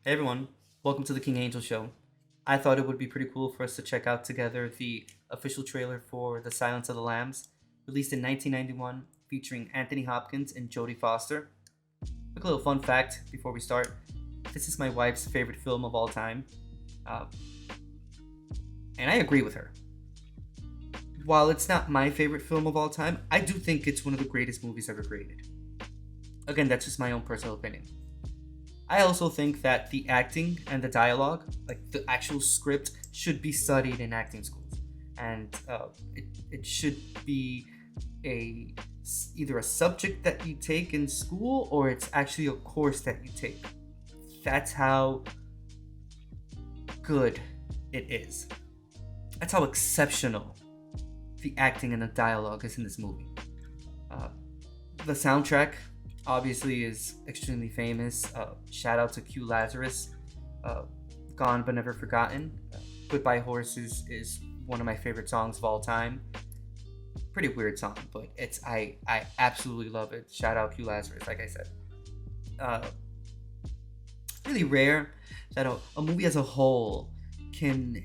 Hey everyone, welcome to the King Angel Show. I thought it would be pretty cool for us to check out together the official trailer for The Silence of the Lambs, released in 1991, featuring Anthony Hopkins and Jodie Foster. Quick little fun fact before we start: this is my wife's favorite film of all time, uh, and I agree with her. While it's not my favorite film of all time, I do think it's one of the greatest movies ever created. Again, that's just my own personal opinion. I also think that the acting and the dialogue, like the actual script, should be studied in acting schools, and it should be a either a subject that you take in school or it's actually a course that you take. That's how good it is. That's how exceptional the acting and the dialogue is in this movie. Uh, the soundtrack obviously is extremely famous. Shout out to Q Lazarus. Uh, Gone but Never Forgotten. Goodbye Horses is one of my favorite songs of all time. Pretty weird song, but I absolutely love it. Shout out Q Lazarus, like I said. Uh, really rare that a movie as a whole can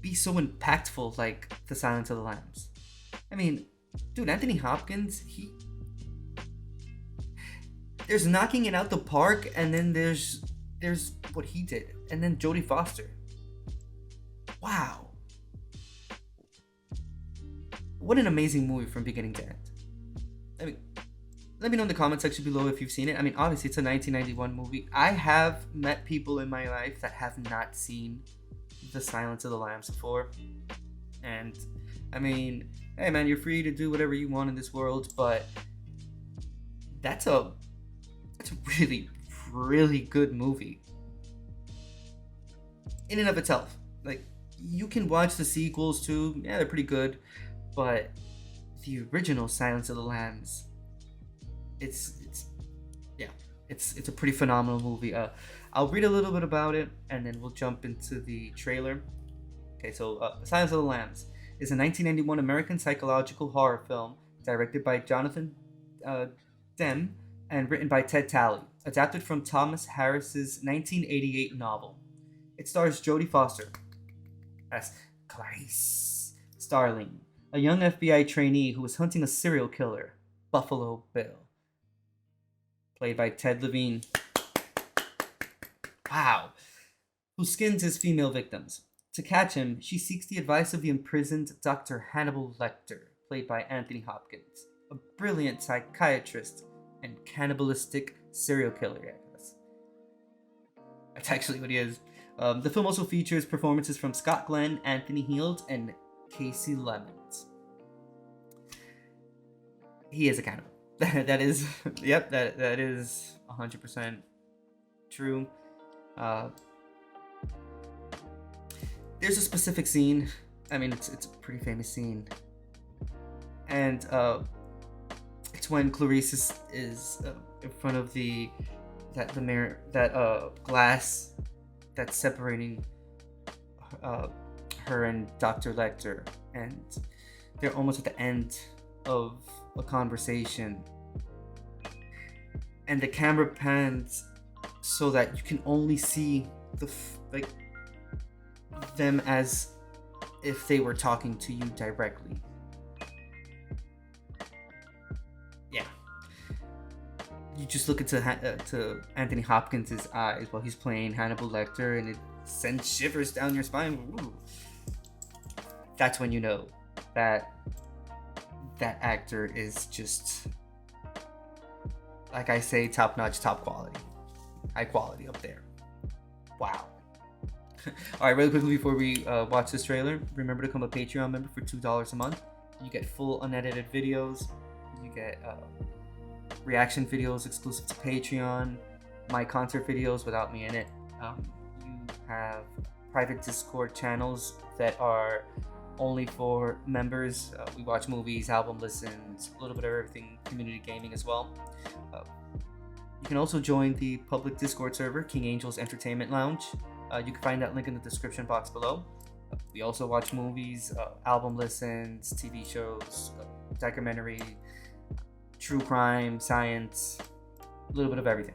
be so impactful like The Silence of the Lambs. I mean, dude, Anthony Hopkins, there's knocking it out the park, and then there's what he did, and then Jodie Foster. Wow, what an amazing movie from beginning to end. I mean, let me know in the comment section below if you've seen it. I mean, obviously it's a 1991 movie. I have met people in my life that have not seen The Silence of the Lambs before, and I mean, hey man, you're free to do whatever you want in this world, but that's a really, really good movie in and of itself. Like, you can watch the sequels too. Yeah, they're pretty good, but the original Silence of the Lambs, it's yeah, it's a pretty phenomenal movie. I'll read a little bit about it and then we'll jump into the trailer. Okay, so Silence of the Lambs is a 1991 American psychological horror film directed by Jonathan Demme and written by Ted Talley, adapted from Thomas Harris's 1988 novel. It stars Jodie Foster as Clarice Starling, a young FBI trainee who is hunting a serial killer, Buffalo Bill, played by Ted Levine. Wow, who skins his female victims. To catch him, she seeks the advice of the imprisoned Dr. Hannibal Lecter, played by Anthony Hopkins, a brilliant psychiatrist and cannibalistic serial killer, I guess. That's actually what he is. The film also features performances from Scott Glenn, Anthony Heald, and Casey Lemons. He is a cannibal. That is, yep, that is 100% true. There's a specific scene. I mean, it's a pretty famous scene, and it's when Clarice is in front of the mirror, glass that's separating her and Dr. Lecter, and they're almost at the end of a conversation, and the camera pans so that you can only see them as if they were talking to you directly. Yeah, you just look into to Anthony Hopkins' eyes while he's playing Hannibal Lecter, and it sends shivers down your spine. Ooh. That's when you know that actor is just, like I say, top notch, top quality, high quality up there. Wow. All right, really quickly before we watch this trailer, remember to become a Patreon member for $2 a month. You get full unedited videos. You get reaction videos exclusive to Patreon, my concert videos without me in it. You have private Discord channels that are only for members. We watch movies, album listens, a little bit of everything, community gaming as well. You can also join the public Discord server, King Angel's Entertainment Lounge. You can find that link in the description box below. We also watch movies, album listens, TV shows, documentary, true crime, science, a little bit of everything.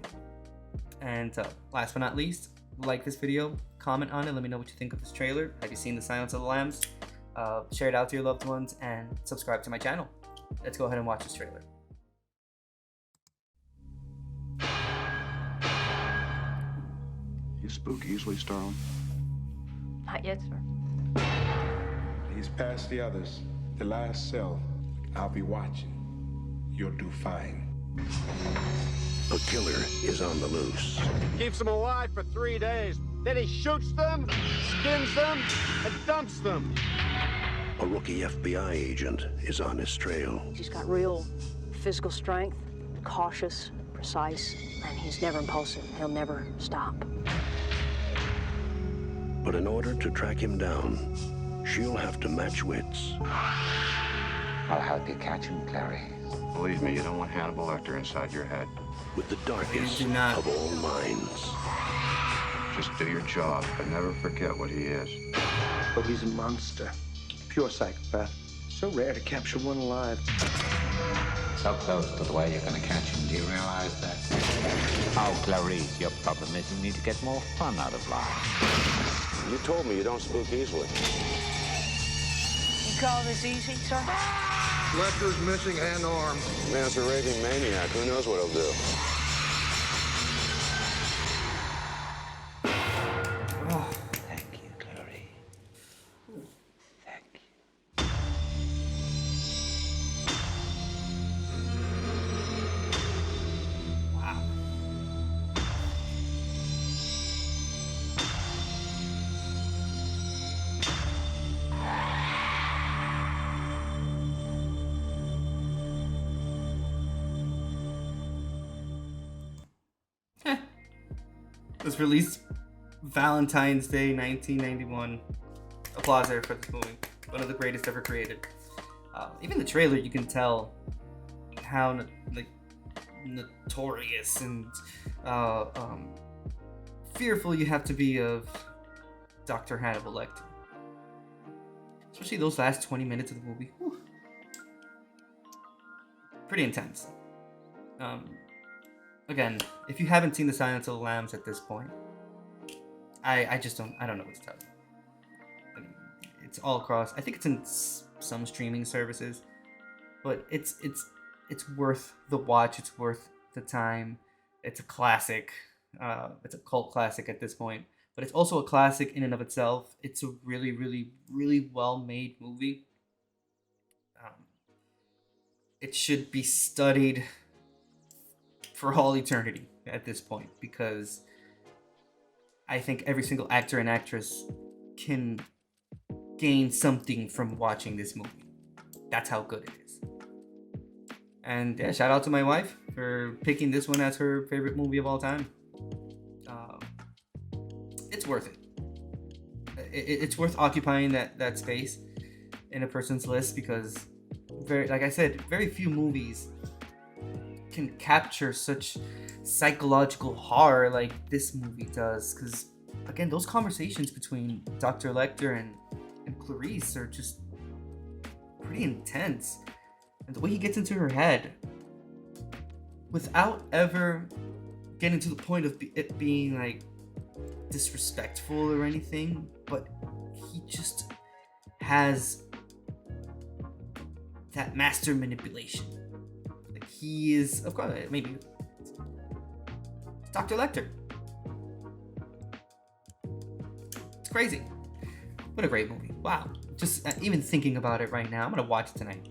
And last but not least, like this video, comment on it, let me know what you think of this trailer. Have you seen The Silence of the Lambs? Share it out to your loved ones and subscribe to my channel. Let's go ahead and watch this trailer. You spook easily, Starling? Not yet, sir. He's past the others. The last cell. I'll be watching. You'll do fine. A killer is on the loose. Keeps them alive for 3 days. Then he shoots them, skins them, and dumps them. A rookie FBI agent is on his trail. He's got real physical strength, cautious, precise, and he's never impulsive. He'll never stop. But in order to track him down, she'll have to match wits. I'll help you catch him, Clary. Believe me, you don't want Hannibal Lecter inside your head. With the darkest do not. of all minds. Just do your job, but never forget what he is. Oh, he's a monster. Pure psychopath. So rare to capture one alive. So close to the way you're gonna catch him. Do you realize that? Oh, Clarice, your problem is you need to get more fun out of life. You told me you don't spook easily. You call this easy, sir? Lecter's missing an arm. Man's a raving maniac. Who knows what he'll do? Oh, Thank you, Clary. Thank you. wow. Was released Valentine's Day 1991. Applause there for this movie. One of the greatest ever created. Even the trailer, you can tell how notorious and fearful you have to be of Dr. Hannibal Lecter. Especially those last 20 minutes of the movie. Whew. Pretty intense. Again, if you haven't seen The Silence of the Lambs at this point, I don't know what to tell you. I mean, it's all across. I think it's in some streaming services, but it's worth the watch. It's worth the time. It's a classic. It's a cult classic at this point, but it's also a classic in and of itself. It's a really, really, really well-made movie. It should be studied for all eternity at this point, because I think every single actor and actress can gain something from watching this movie. That's how good it is. And yeah, shout out to my wife for picking this one as her favorite movie of all time. It's worth it. It's worth occupying that space in a person's list, because like I said, very few movies can capture such psychological horror like this movie does. Because again, those conversations between Dr. Lecter and Clarice are just pretty intense, and the way he gets into her head without ever getting to the point of it being like disrespectful or anything, but he just has that master manipulation. He is, of course, maybe Dr. Lecter. It's crazy. What a great movie. Wow. Just even thinking about it right now, I'm gonna watch it tonight.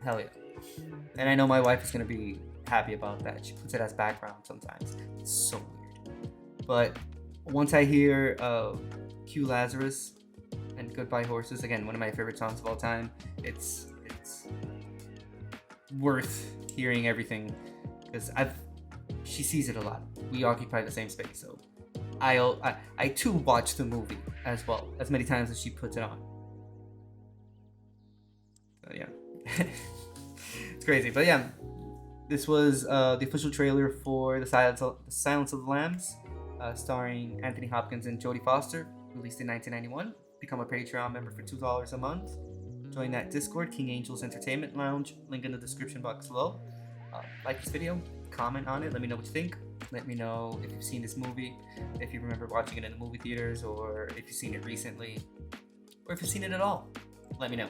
Hell yeah. And I know my wife is gonna be happy about that. She puts it as background sometimes. It's so weird. But once I hear Q Lazarus and Goodbye Horses, again, one of my favorite songs of all time, it's worth hearing everything, because she sees it a lot. We occupy the same space, so I too watch the movie as well, as many times as she puts it on. So yeah. It's crazy. But yeah, this was the official trailer for The Silence of the Lambs, starring Anthony Hopkins and Jodie Foster, released in 1991. Become a Patreon member for $2 a month. Join that Discord, King Angel's Entertainment Lounge, link in the description box below. Like this video, comment on it, let me know what you think. Let me know if you've seen this movie, if you remember watching it in the movie theaters, or if you've seen it recently, or if you've seen it at all. Let me know.